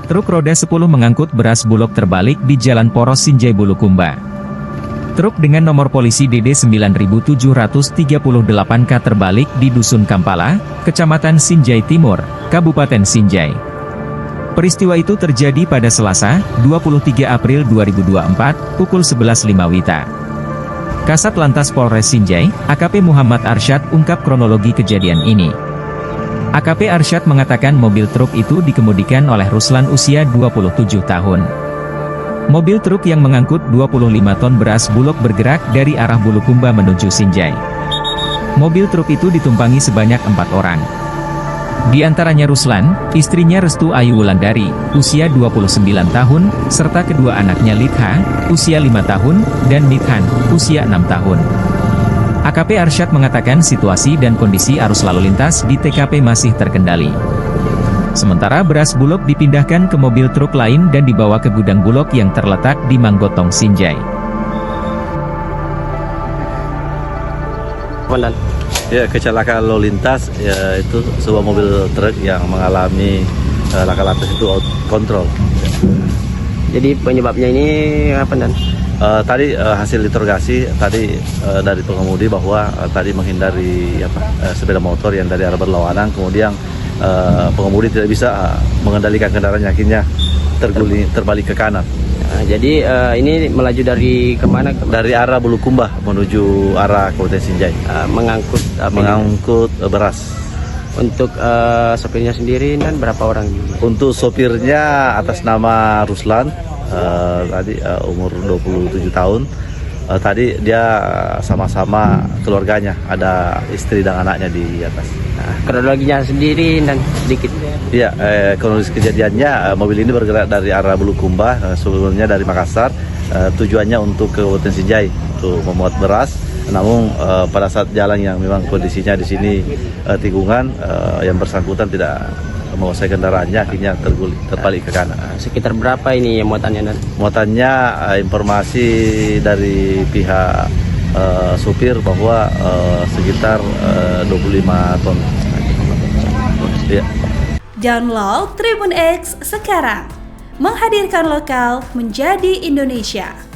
Truk roda 10 mengangkut beras Bulog terbalik di Jalan Poros Sinjai Bulukumba. Truk dengan nomor polisi DD 9738K terbalik di Dusun Kampala, Kecamatan Sinjai Timur, Kabupaten Sinjai. Peristiwa itu terjadi pada Selasa, 23 April 2024, pukul 11.05 WITA. Kasat Lantas Polres Sinjai, AKP Muhammad Arsyad ungkap kronologi kejadian ini. AKP Arsyad mengatakan mobil truk itu dikemudikan oleh Ruslan usia 27 tahun. Mobil truk yang mengangkut 25 ton beras Bulog bergerak dari arah Bulukumba menuju Sinjai. Mobil truk itu ditumpangi sebanyak 4 orang. Di antaranya Ruslan, istrinya Restu Ayu Wulandari, usia 29 tahun, serta kedua anaknya Litha, usia 5 tahun, dan Nithan, usia 6 tahun. AKP Arsyad mengatakan situasi dan kondisi arus lalu lintas di TKP masih terkendali. Sementara beras Bulog dipindahkan ke mobil truk lain dan dibawa ke gudang Bulog yang terletak di Manggotong, Sinjai. Komandan. Ya, kecelakaan lalu lintas ya, itu sebuah mobil truk yang mengalami laka lantas itu out control. Jadi penyebabnya ini apa, Dan? Tadi hasil interogasi tadi dari pengemudi bahwa tadi menghindari sepeda motor yang dari arah berlawanan, kemudian pengemudi tidak bisa mengendalikan kendaraannya, akhirnya terbalik ke kanan. Jadi ini melaju dari kemana? Dari arah Bulukumba menuju arah Kabupaten Sinjai. Mengangkut beras. Untuk sopirnya sendiri, dan berapa orang? Untuk sopirnya atas nama Ruslan, tadi umur 27 tahun. Tadi dia sama-sama keluarganya, ada istri dan anaknya di atas. Kronologinya sendiri dan sedikit. Iya, kronologis kejadiannya mobil ini bergerak dari arah Bulukumba, sebelumnya dari Makassar, tujuannya untuk ke Kabupaten Sinjai untuk memuat beras. Namun pada saat jalan yang memang kondisinya di sini tikungan, yang bersangkutan tidak menguasai kendaraannya, akhirnya terbalik ke kanan. Sekitar berapa ini muatannya, Dan? Muatannya informasi dari pihak supir bahwa sekitar 25 ton. Ya. Download Tribun X sekarang, menghadirkan lokal menjadi Indonesia.